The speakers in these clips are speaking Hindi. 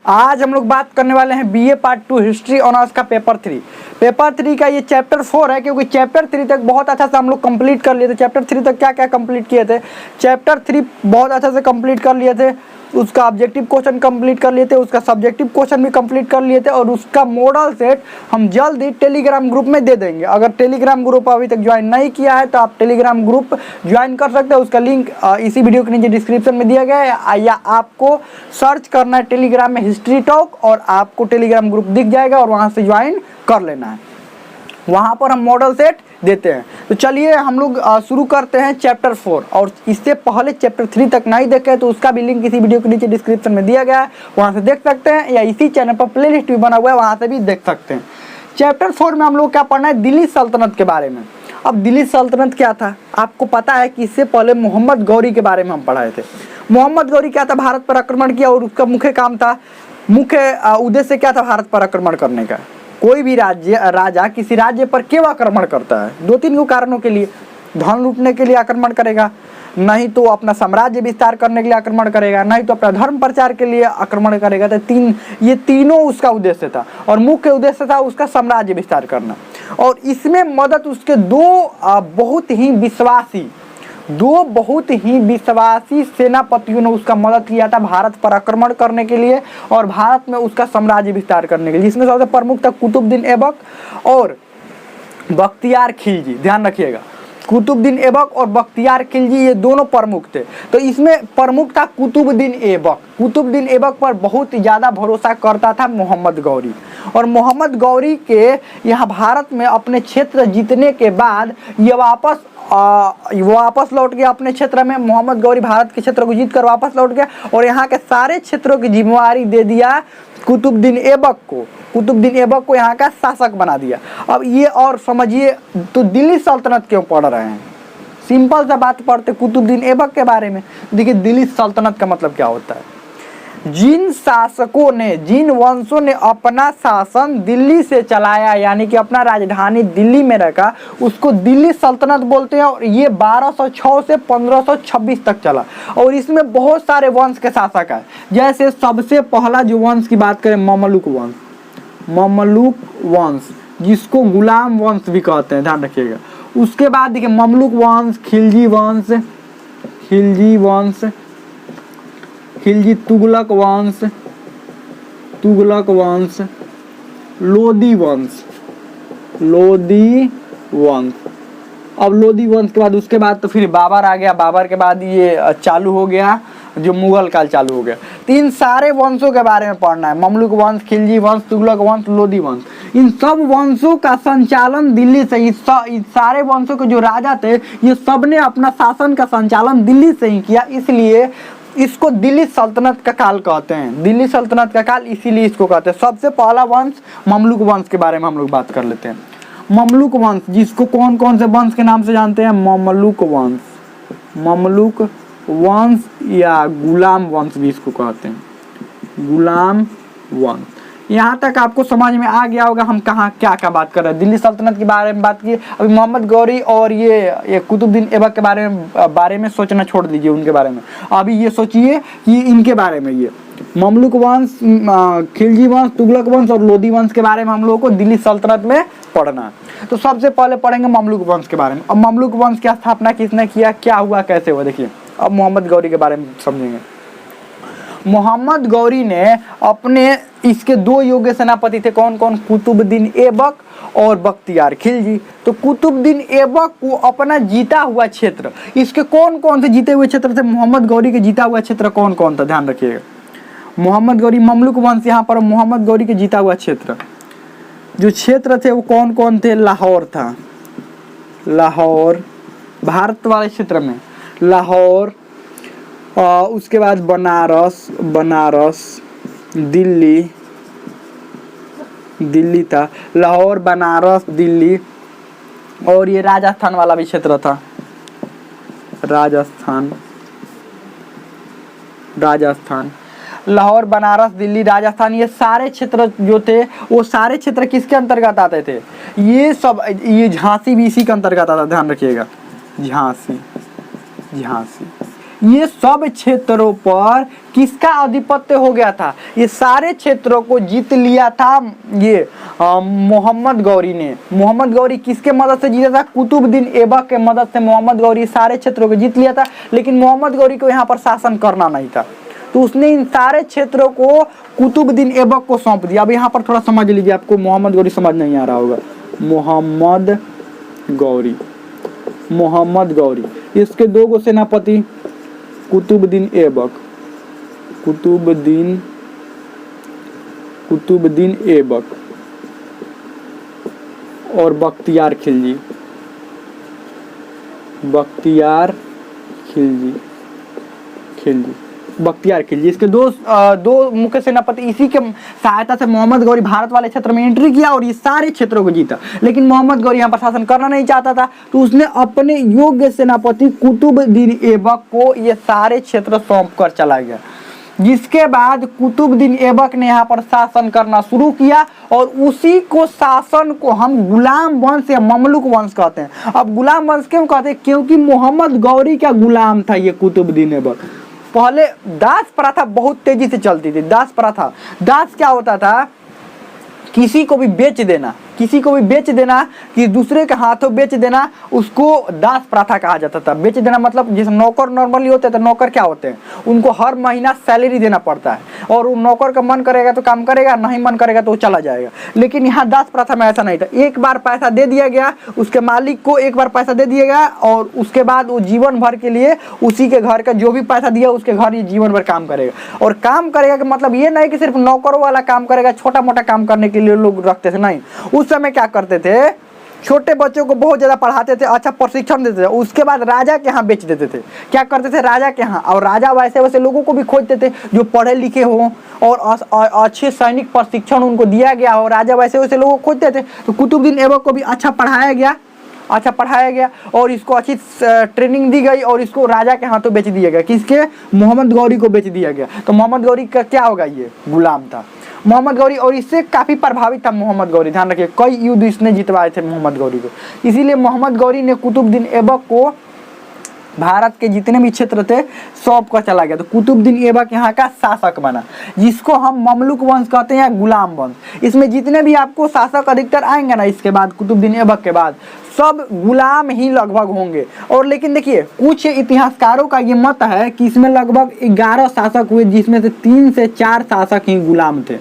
आज हम लोग बात करने वाले हैं बीए पार्ट 2 हिस्ट्री ऑनर्स का पेपर 3। पेपर 3 का ये चैप्टर 4 है, क्योंकि चैप्टर 3 तक बहुत अच्छा से हम लोग कंप्लीट कर लिए थे। चैप्टर 3 तक क्या क्या कंप्लीट किए थे, चैप्टर 3 बहुत अच्छा से कंप्लीट कर लिए थे। उसका ऑब्जेक्टिव क्वेश्चन कंप्लीट कर लिए थे, उसका सब्जेक्टिव क्वेश्चन भी कंप्लीट कर लिए थे, और उसका मॉडल सेट हम जल्द ही टेलीग्राम ग्रुप में दे देंगे। अगर टेलीग्राम ग्रुप अभी तक ज्वाइन नहीं किया है तो आप टेलीग्राम ग्रुप ज्वाइन कर सकते हैं। उसका लिंक इसी वीडियो के नीचे डिस्क्रिप्शन में दिया गया है, या आपको सर्च करना है टेलीग्राम में हिस्ट्री टॉक, और आपको टेलीग्राम ग्रुप दिख जाएगा और वहाँ से ज्वाइन कर लेना है। वहाँ पर हम मॉडल सेट देते हैं। तो चलिए हम लोग शुरू करते हैं चैप्टर 4। और इससे पहले चैप्टर 3 तक नहीं देखे तो उसका भी लिंक इसी वीडियो के नीचे डिस्क्रिप्शन में दिया गया है, वहाँ से देख सकते हैं, या इसी चैनल पर प्लेलिस्ट भी बना हुआ है, वहाँ से भी देख सकते हैं। चैप्टर 4 में हम लोग क्या पढ़ना है, दिल्ली सल्तनत के बारे में। अब दिल्ली सल्तनत क्या था, आपको पता है कि इससे पहले मोहम्मद गौरी के बारे में हम पढ़ाए थे। मोहम्मद गौरी क्या था, भारत पर आक्रमण किया, और उसका मुख्य काम था, मुख्य उद्देश्य क्या था भारत पर आक्रमण करने का। कोई भी राजा किसी राज्य पर क्यों आक्रमण करता है, 2-3 कारणों के लिए। धन लूटने के लिए आक्रमण करेगा, नहीं तो अपना साम्राज्य विस्तार करने के लिए आक्रमण करेगा, नहीं तो अपना धर्म प्रचार के लिए आक्रमण करेगा। तो ये तीनों उसका उद्देश्य था, और मुख्य उद्देश्य था उसका साम्राज्य विस्तार करना। और इसमें मदद उसके दो बहुत ही विश्वासी सेनापतियों ने उसका मदद किया था भारत पर आक्रमण करने के लिए और भारत में उसका साम्राज्य विस्तार करने के लिए। जिसमें सबसे प्रमुख था कुतुबुद्दीन ऐबक और बख्तियार खिलजी। ध्यान रखिएगा, कुतुबुद्दीन ऐबक और बख्तियार खिलजी ये दोनों प्रमुख थे। तो इसमें प्रमुख था कुतुबुद्दीन ऐबक। कुतुबुद्दीन ऐबक पर बहुत ज़्यादा भरोसा करता था मोहम्मद गौरी। और मोहम्मद गौरी के यहाँ भारत में अपने क्षेत्र जीतने के बाद ये वापस लौट गया अपने क्षेत्र में। मोहम्मद गौरी भारत के क्षेत्र को जीत कर वापस लौट गया और यहाँ के सारे क्षेत्रों की जिम्मेवारी दे दिया कुतुबुद्दीन ऐबक को। कुतुबुद्दीन ऐबक को यहाँ का शासक बना दिया। अब ये और समझिए, तो दिल्ली सल्तनत क्यों पढ़ रहे हैं, सिंपल सा बात पढ़ते कुतुबुद्दीन ऐबक के बारे में। देखिए दिल्ली सल्तनत का मतलब क्या होता है, जिन शासकों ने, जिन वंशों ने अपना शासन दिल्ली से चलाया, यानी कि अपना राजधानी दिल्ली में रखा, उसको दिल्ली सल्तनत बोलते हैं। और ये 1206 से 1526 तक चला। और इसमें बहुत सारे वंश के शासक हैं। जैसे सबसे पहला जो वंश की बात करें, ममलूक वंश। ममलूक वंश जिसको गुलाम वंश भी कहते हैं, ध्यान रखिएगा। उसके बाद देखिए ममलूक वंश, खिलजी वंश, खिलजी, तुगलक वंश, लोदी वंश। अब लोदी वंश के बाद उसके बाद तो फिर बाबर आ गया। बाबर के बाद ये चालू हो गया जो मुगल काल चालू हो गया। तो इन सारे वंशों के बारे में पढ़ना है, ममलूक वंश, खिलजी वंश, तुगलक वंश, लोदी वंश। इन सब वंशों का संचालन दिल्ली से, इस सारे वंशों के जो राजा थे ये सब ने अपना शासन का संचालन दिल्ली से ही किया। इसलिए इसको दिल्ली सल्तनत का काल कहते हैं। दिल्ली सल्तनत का काल इसीलिए इसको कहते हैं। सबसे पहला वंश ममलूक वंश के बारे में हम लोग बात कर लेते हैं। ममलूक वंश जिसको कौन कौन से वंश के नाम से जानते हैं, ममलूक वंश या गुलाम वंश भी इसको कहते हैं, गुलाम वंश। यहाँ तक आपको समझ में आ गया होगा हम कहाँ क्या क्या बात कर रहे हैं। दिल्ली सल्तनत के बारे में बात की। अभी मोहम्मद गौरी और ये कुतुबुद्दीन ऐबक के बारे में सोचना छोड़ दीजिए, उनके बारे में। अभी ये सोचिए कि इनके बारे में, ये ममलूक वंश, खिलजी वंश, तुगलक वंश और लोदी वंश के बारे में हम लोगों को दिल्ली सल्तनत में पढ़ना है। तो सबसे पहले पढ़ेंगे ममलूक वंश के बारे में। अब ममलूक वंश की स्थापना किसने किया, क्या हुआ, कैसे हुआ, देखिए। अब मोहम्मद गौरी के बारे में समझेंगे। मोहम्मद गौरी ने अपने, इसके 2 योग्य सेनापति थे, कौन कौन, कुतुबुद्दीन ऐबक और बख्तियार खिलजी। तो कुतुबुद्दीन ऐबक को अपना जीता हुआ क्षेत्र, इसके कौन कौन से जीते हुए क्षेत्र थे, मोहम्मद गौरी के जीता हुआ क्षेत्र कौन कौन था, ध्यान रखिएगा। मोहम्मद गौरी, ममलूक वंश, यहाँ पर मोहम्मद गौरी के जीता हुआ क्षेत्र, जो क्षेत्र थे वो कौन कौन थे, लाहौर था, लाहौर भारत वाले क्षेत्र में, लाहौर, उसके बाद बनारस, दिल्ली था, लाहौर, बनारस, दिल्ली, और ये राजस्थान वाला भी क्षेत्र था, राजस्थान, लाहौर, बनारस, दिल्ली, राजस्थान। ये सारे क्षेत्र जो थे वो सारे क्षेत्र किसके अंतर्गत आते थे, ये सब, ये झांसी भी इसी के अंतर्गत आता था, ध्यान रखिएगा। झांसी ये सब क्षेत्रों पर किसका आधिपत्य हो गया था? ये सारे क्षेत्रों को जीत लिया था ये मोहम्मद गौरी ने। मोहम्मद गौरी किसके मदद से जीता था? कुतुबुद्दीन ऐबक के मदद से मोहम्मद गौरी सारे क्षेत्रों को जीत लिया था। लेकिन मोहम्मद गौरी को यहाँ पर शासन करना नहीं था, तो उसने इन सारे क्षेत्रों को कुतुबुद्दीन ऐबक को सौंप दिया। अब यहाँ पर थोड़ा समझ लीजिए, आपको मोहम्मद गौरी समझ नहीं आ रहा होगा। मोहम्मद गौरी, मोहम्मद गौरी, इसके दो गो सेनापति कुतुबुद्दीन ऐबक, कुतुबुद्दीन ऐबक और बख्तियार खिलजी, बख्तियार खिलजी, इसके दो मुख्य सेनापति। इसी के सहायता से मोहम्मद गौरी भारत वाले क्षेत्र में एंट्री किया और ये सारे क्षेत्रों को जीता। लेकिन मोहम्मद गौरी यहाँ पर शासन करना नहीं चाहता था, तो उसने अपने योग्य सेनापति कुतुबुद्दीन ऐबक को ये सारे क्षेत्र सौंप कर चला गया। जिसके बाद कुतुबुद्दीन ऐबक ने यहाँ पर शासन करना शुरू किया और उसी को शासन को हम गुलाम वंश या ममलुक वंश कहते हैं। अब गुलाम वंश क्यों कहते हैं? क्योंकि मोहम्मद गौरी का गुलाम था ये कुतुबुद्दीन ऐबक। पहले दास प्रथा बहुत तेजी से चलती थी। दास प्रथा, दास क्या होता था? किसी को भी बेच देना, किसी को भी बेच देना, कि दूसरे के हाथों बेच देना, उसको दास प्रथा कहा जाता था। बेच देना मतलब जैसे नौकर नॉर्मली होते हैं, तो नौकर क्या होते हैं? उनको हर महीना सैलरी देना पड़ता है और वो नौकर का मन करेगा तो काम करेगा, नहीं मन करेगा तो वो चला जाएगा। लेकिन यहाँ दास प्रथा में ऐसा नहीं था। एक बार पैसा दे दिया गया, उसके मालिक को एक बार पैसा दे दिया गया और उसके बाद वो जीवन भर के लिए उसी के घर का जो भी पैसा दिया उसके घर ये जीवन भर काम करेगा। और काम करेगा कि मतलब ये नहीं कि सिर्फ नौकरों वाला काम करेगा, छोटा मोटा काम करने के लिए लोग रखते थे, नहीं। उस समय क्या करते थे? छोटे बच्चों को बहुत ज्यादा पढ़ाते थे, अच्छा प्रशिक्षण देते थे, उसके बाद राजा के यहाँ बेच देते थे। क्या करते थे? राजा के यहाँ। और राजा वैसे वैसे लोगों को भी खोजते थे जो पढ़े लिखे हो और अच्छे सैनिक प्रशिक्षण उनको दिया गया हो। राजा वैसे वैसे लोगों को खोजते थे। तो कुतुबुद्दीन ऐबक को भी अच्छा पढ़ाया गया और इसको अच्छी ट्रेनिंग दी गई और इसको राजा के हाथों बेच दिया गया। किसके? मोहम्मद गौरी को बेच दिया गया। तो मोहम्मद गौरी का क्या होगा? ये गुलाम था मोहम्मद गौरी, और इससे काफी प्रभावित था मोहम्मद गौरी। ध्यान रखिए, कई युद्ध इसने जितवाए थे मोहम्मद गौरी को। इसीलिए मोहम्मद गौरी ने कुतुबुद्दीन ऐबक को भारत के जितने भी क्षेत्र थे सौंप कर चला गया। तो कुतुबुद्दीन ऐबक यहाँ का शासक बना, जिसको हम ममलुक वंश कहते हैं या गुलाम वंश। इसमें जितने भी आपको शासक अधिकतर आएंगे ना इसके बाद, कुतुबुद्दीन ऐबक के बाद, सब गुलाम ही लगभग होंगे। और लेकिन देखिए, कुछ इतिहासकारों का ये मत है कि इसमें लगभग 11 शासक हुए, जिसमें से 3 से 4 शासक ही गुलाम थे।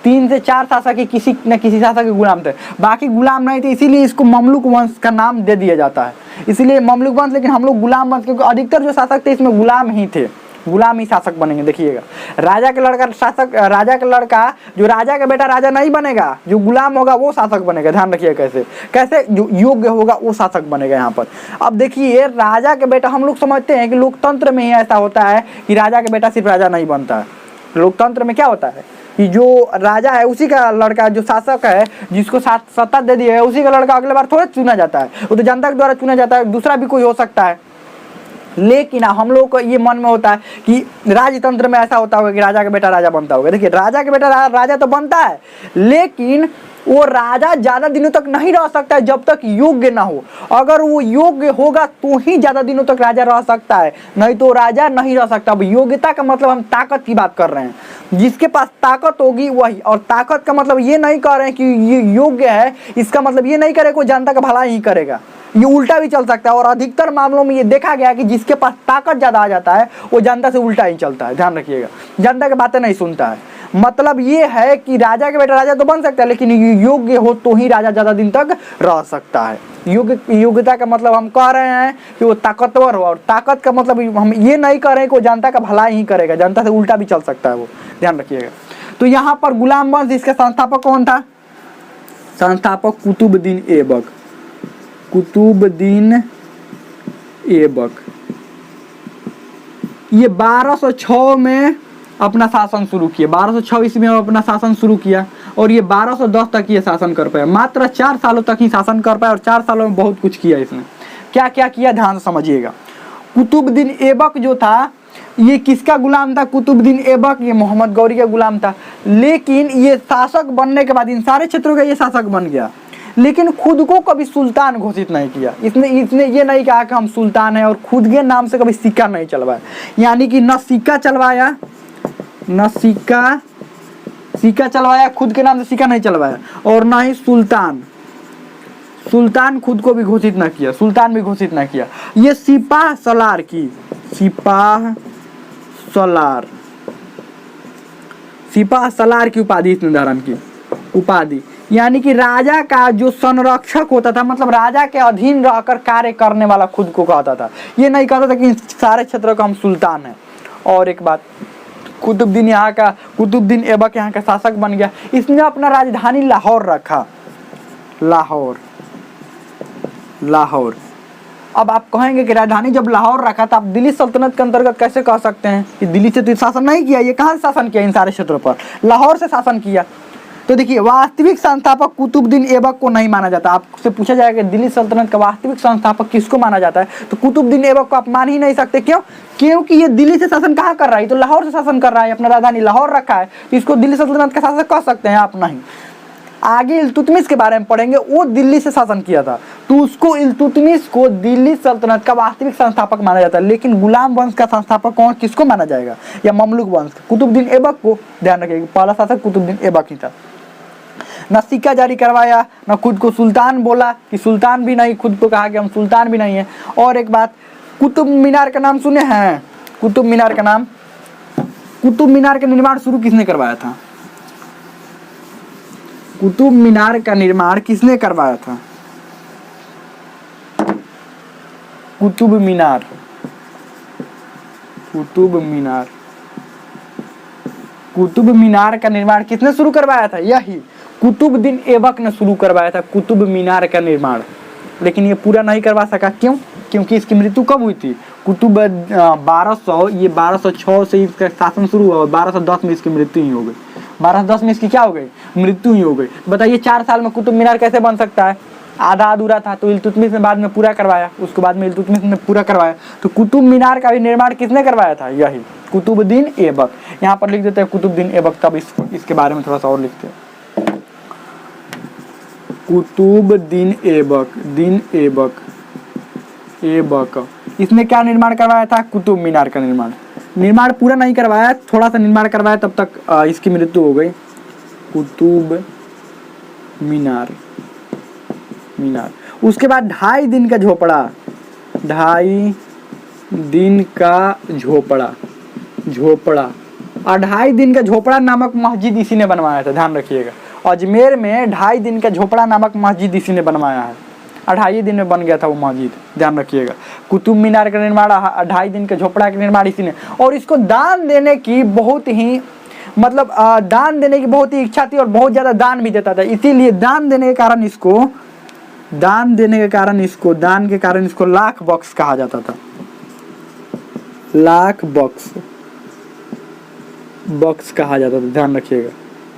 3 से 4 शासक ही किसी न किसी शासक के गुलाम थे, बाकी गुलाम नहीं थे। इसीलिए इसको ममलुक वंश का नाम दे दिया जाता है। इसीलिए ममलुक वंश, लेकिन हम लोग गुलाम वंश, क्योंकि अधिकतर जो शासक थे इसमें गुलाम ही थे, गुलाम ही शासक बनेंगे। देखिएगा, राजा के लड़का शासक, राजा का लड़का जो राजा का बेटा राजा नहीं बनेगा, जो गुलाम होगा वो शासक बनेगा। ध्यान रखिए, कैसे कैसे जो योग्य होगा वो शासक बनेगा यहाँ पर। अब देखिए, राजा के बेटा, हम लोग समझते हैं कि लोकतंत्र में ही ऐसा होता है कि राजा के बेटा सिर्फ राजा नहीं बनता है। लोकतंत्र में क्या होता है कि जो राजा है उसी का लड़का, जो शासक है जिसको सत्ता दे दी है, उसी का लड़का अगले बार थोड़ा चुना जाता है, वो तो जनता के द्वारा चुना जाता है, दूसरा भी कोई हो सकता है। लेकिन हम लोग को ये मन में होता है कि राजतंत्र में ऐसा होता होगा कि राजा का बेटा राजा बनता होगा। देखिए, राजा का बेटा राजा तो बनता है, लेकिन वो राजा ज्यादा दिनों तक नहीं रह सकता है जब तक योग्य ना हो। अगर वो योग्य होगा तो ही ज्यादा दिनों तक राजा रह सकता है, नहीं तो राजा नहीं रह सकता। अब योग्यता का मतलब हम ताकत की बात कर रहे हैं, जिसके पास ताकत होगी वही। और ताकत का मतलब ये नहीं कह रहे हैं कि ये योग्य है, इसका मतलब ये नहीं करे कोई जनता का भला ही करेगा, ये उल्टा भी चल सकता है। और अधिकतर मामलों में ये देखा गया कि जिसके पास ताकत ज्यादा आ जाता है वो जनता से उल्टा ही चलता है। ध्यान रखिएगा, जनता की बातें नहीं सुनता है। मतलब ये है कि राजा के बेटा राजा तो बन सकता है, लेकिन योग्य हो तो ही राजा ज्यादा दिन तक रह सकता है। योग्यता का मतलब हम कह रहे हैं कि वो ताकतवर हो, और ताकत का मतलब हम ये नहीं कह रहे हैं कि वो जनता का भला ही करेगा, जनता से उल्टा भी चल सकता है वो। ध्यान रखिएगा। तो यहाँ पर गुलाम वंश, इसका संस्थापक कौन था? संस्थापक कुतुबुद्दीन ऐबक। कुतुबुद्दीन ऐबक ये 1206 में अपना शासन शुरू किया। 1206 ईस्वी में अपना शासन शुरू किया और ये 1210 तक ये शासन कर पाया। मात्र 4 सालों तक ही शासन कर पाया और 4 सालों में बहुत कुछ किया इसने। क्या क्या किया, ध्यान से समझिएगा। कुतुबुद्दीन ऐबक जो था ये किसका गुलाम था? कुतुबुद्दीन ऐबक ये मोहम्मद गौरी का गुलाम था। लेकिन ये शासक बनने के बाद इन सारे क्षेत्रों का ये शासक बन गया। लेकिन खुद को कभी सुल्तान घोषित नहीं किया। इसने इसने ये नहीं कहा कि हम सुल्तान हैं, और खुद के नाम से कभी सिक्का नहीं चलवाया, यानी कि न सिक्का चलवाया, न सिक्का चलवाया, खुद के नाम से सिक्का नहीं चलवाया, और ना ही सुल्तान खुद को भी घोषित ना किया, सुल्तान भी घोषित ना किया। ये सिपाह सलार की उपाधि इसने धारण की, उपाधि, यानी कि राजा का जो संरक्षक होता था, मतलब राजा के अधीन रहकर कार्य करने वाला खुद को कहता था। ये नहीं कहता था कि सारे क्षेत्रों का हम सुल्तान हैं। और एक बात, कुतुबुद्दीन ऐबक यहाँ का शासक बन गया। इसने अपना राजधानी लाहौर रखा, लाहौर। अब आप कहेंगे कि राजधानी जब लाहौर रखा तो आप दिल्ली सल्तनत के अंतर्गत कैसे कह सकते हैं कि दिल्ली से तो शासन नहीं किया, ये कहाँ से शासन किया इन सारे क्षेत्रों पर, लाहौर से शासन किया। तो देखिए, वास्तविक संस्थापक कुतुबुद्दीन ऐबक को नहीं माना जाता। आपसे पूछा जाएगा कि दिल्ली सल्तनत का वास्तविक संस्थापक किसको माना जाता है, तो कुतुबुद्दीन ऐबक को आप मान ही नहीं सकते। क्यों? क्योंकि ये दिल्ली से शासन कहाँ कर रहा है, तो लाहौर से शासन कर रहा है, अपना राजधानी लाहौर रखा है, तो इसको दिल्ली सल्तनत का शासक कह सकते हैं आप? नहीं। आगे इल्तुतमिश के बारे में पढ़ेंगे, वो दिल्ली से शासन किया था, तो उसको इल्तुतमिश को दिल्ली सल्तनत का वास्तविक संस्थापक माना जाता है। लेकिन गुलाम वंश का संस्थापक कौन, किसको माना जाएगा, या ममलुक वंश, कुतुबुद्दीन ऐबक को। ध्यान रखिएगा, पहला शासक कुतुबुद्दीन ऐबक ही था। न सिक्का जारी करवाया, न खुद को सुल्तान बोला कि सुल्तान भी नहीं, खुद को कहा कि हम सुल्तान भी नहीं है। और एक बात, कुतुब मीनार का नाम सुने हैं? कुतुब मीनार का निर्माण शुरू किसने करवाया था? कुतुब मीनार का निर्माण किसने करवाया था? कुतुब मीनार का निर्माण किसने शुरू करवाया था? यही कुतुबुद्दीन ऐबक ने शुरू करवाया था कुतुब मीनार का निर्माण। लेकिन ये पूरा नहीं करवा सका। क्यों? क्योंकि इसकी मृत्यु कब हुई थी? 1206 से इसका शासन शुरू हुआ, 1210 में इसकी मृत्यु ही हो गई। 1210 में इसकी क्या हो गई? मृत्यु ही हो गई। बताइए 4 साल में कुतुब मीनार कैसे बन सकता है? आधा अधूरा था, तो इल्तुतमिश ने बाद में पूरा करवाया, उसके बाद में इल्तुतमिश ने पूरा करवाया। तो कुतुब मीनार का भी निर्माण किसने करवाया था? यही कुतुबुद्दीन ऐबक। यहाँ पर लिख देते हैं कुतुबुद्दीन ऐबक, तब इसके बारे में थोड़ा सा और लिखते हैं। कुतुबुद्दीन ऐबक इसने क्या निर्माण करवाया था? कुतुब मीनार का निर्माण पूरा नहीं करवाया, थोड़ा सा निर्माण करवाया, तब तक इसकी मृत्यु हो गई। कुतुब मीनार। उसके बाद 2.5 दिन का झोपड़ा, 2.5 दिन का झोपड़ा, और 2.5 दिन का झोपड़ा नामक मस्जिद इसी ने बनवाया था। ध्यान रखिएगा, अजमेर में 2.5 दिन का झोपड़ा नामक मस्जिद इसी ने बनवाया है। 2.5 दिन में बन गया था वो मस्जिद। ध्यान रखिएगा, कुतुब मीनार का निर्माण, 2.5 दिन के झोपड़ा का निर्माण इसी ने। और इसको दान देने की बहुत ही दान देने की बहुत ही इच्छा थी, और बहुत ज्यादा दान भी देता था। इसीलिए दान के कारण इसको लाख बख्श कहा जाता था। लाख बख्श कहा जाता था। ध्यान रखिएगा,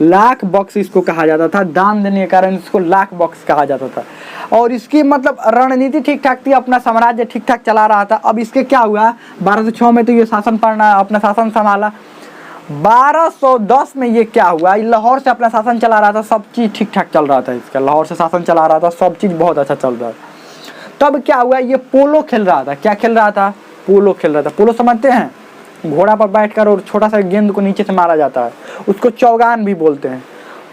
लाख बख्श इसको कहा जाता था। दान देने के कारण इसको लाख बख्श कहा जाता था। और इसकी रणनीति ठीक ठाक थी, अपना साम्राज्य ठीक ठाक चला रहा था। अब इसके क्या हुआ, 1206 में तो ये अपना शासन संभाला। 1210 में ये क्या हुआ, लाहौर से अपना शासन चला रहा था, सब चीज ठीक ठाक चल रहा था इसका, लाहौर से शासन चला रहा था, सब चीज बहुत अच्छा चल रहा था। तब क्या हुआ, ये पोलो खेल रहा था। क्या खेल रहा था? पोलो खेल रहा था। पोलो समझते हैं? घोड़ा पर बैठकर और छोटा सा गेंद को नीचे से मारा जाता है, उसको चौगान भी बोलते हैं।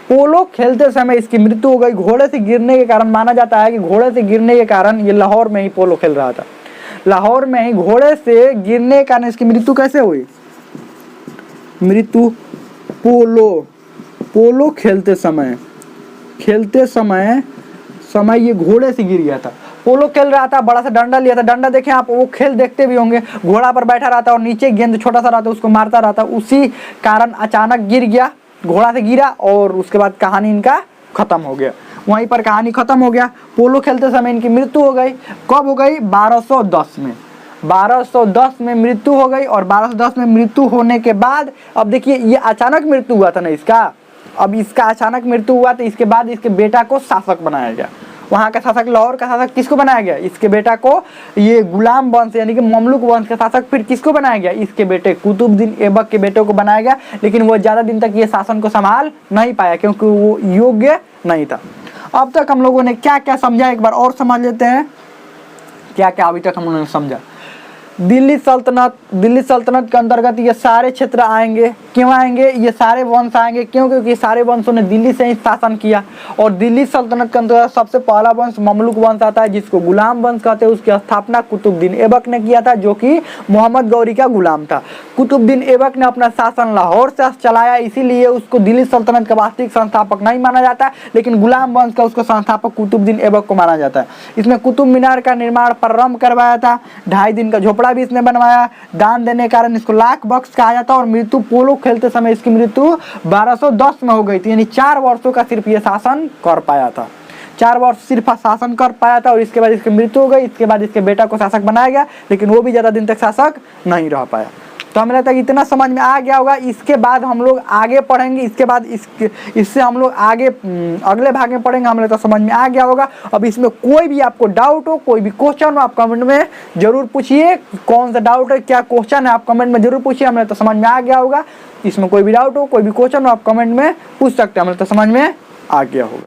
पोलो खेलते समय इसकी मृत्यु हो गई घोड़े से गिरने के कारण। माना जाता है कि घोड़े से गिरने के कारण ये लाहौर में ही पोलो खेल रहा था। लाहौर में ही घोड़े से गिरने के कारण इसकी मृत्यु कैसे हुई? पोलो खेलते समय ये घोड़े से गिर गया था। पोलो खेल रहा था, बड़ा सा डंडा लिया था, डंडा देखे आप, वो खेल देखते भी होंगे। घोड़ा पर बैठा रहता और नीचे गेंद छोटा सा रहता, उसको मारता रहता, उसी कारण अचानक गिर गया, घोड़ा से गिरा, और उसके बाद कहानी इनका खत्म हो गया। वहीं पर कहानी खत्म हो गया। पोलो खेलते समय इनकी मृत्यु हो गई। कब हो गई? 1210 में। 1210 में मृत्यु हो गई। और 1210 में मृत्यु होने के बाद, अब देखिए ये अचानक मृत्यु हुआ था ना इसका। अब इसका अचानक मृत्यु हुआ, तो इसके बाद इसके बेटा को शासक बनाया गया। वहाँ का शासक, लाहौर का शासक किसको बनाया गया? इसके बेटा को। ये गुलाम वंश यानी कि ममलुक वंश का शासक फिर किसको बनाया गया? इसके बेटे कुतुबुद्दीन ऐबक के बेटे को बनाया गया। लेकिन वो ज्यादा दिन तक ये शासन को संभाल नहीं पाया, क्योंकि वो योग्य नहीं था। अब तक हम लोगों ने क्या क्या समझा एक बार और समझ लेते हैं। क्या क्या अभी तक हम लोगों ने समझा। दिल्ली सल्तनत के अंतर्गत ये सारे क्षेत्र आएंगे। क्यों आएंगे? ये सारे वंश आएंगे, क्यों? क्योंकि सारे वंशों ने दिल्ली से ही शासन किया। और दिल्ली सल्तनत के अंतर्गत सबसे पहला वंश ममलुक वंश आता है, जिसको गुलाम वंश कहते हैं। उसकी स्थापना कुतुबुद्दीन ऐबक ने किया था, जो कि मोहम्मद गौरी का गुलाम था। कुतुबुद्दीन ऐबक ने अपना शासन लाहौर से चलाया, इसीलिए उसको दिल्ली सल्तनत का वास्तविक संस्थापक नहीं माना जाता, लेकिन गुलाम वंश का उसको संस्थापक कुतुबुद्दीन ऐबक को माना जाता है। इसमें कुतुब मीनार का निर्माण प्रारंभ करवाया था। 2.5 दिन का झोपड़ा भी इसने बनवाया। दान देने के कारण इसको लाख बख्श कहा जाता है। और मृत्यु पोलो खेलते समय इसकी मृत्यु 1210 में हो गई थी, यानी 4 वर्षों का सिर्फ ये शासन कर पाया था। 4 वर्ष सिर्फ शासन कर पाया था और इसके बाद इसकी मृत्यु हो गई। इसके बाद इसके बेटा को शासक बनाया गया, लेकिन वो भी ज्यादा दिन तक शासक नहीं रह पाया। तो हमें लगता है कि इतना समझ में आ गया होगा। इसके बाद हम लोग आगे पढ़ेंगे, इसके बाद इससे हम लोग आगे अगले भाग में पढ़ेंगे। हमें लगता है समझ में आ गया होगा। अब इसमें कोई भी आपको डाउट हो, कोई भी क्वेश्चन हो, आप कमेंट में जरूर पूछिए। कौन सा डाउट है, क्या क्वेश्चन है, आप कमेंट में जरूर पूछिए। हमें लगता है समझ में आ गया होगा। इसमें कोई भी डाउट हो, कोई भी क्वेश्चन हो, आप कमेंट में पूछ सकते हैं। हमें लगता है समझ में आ गया होगा।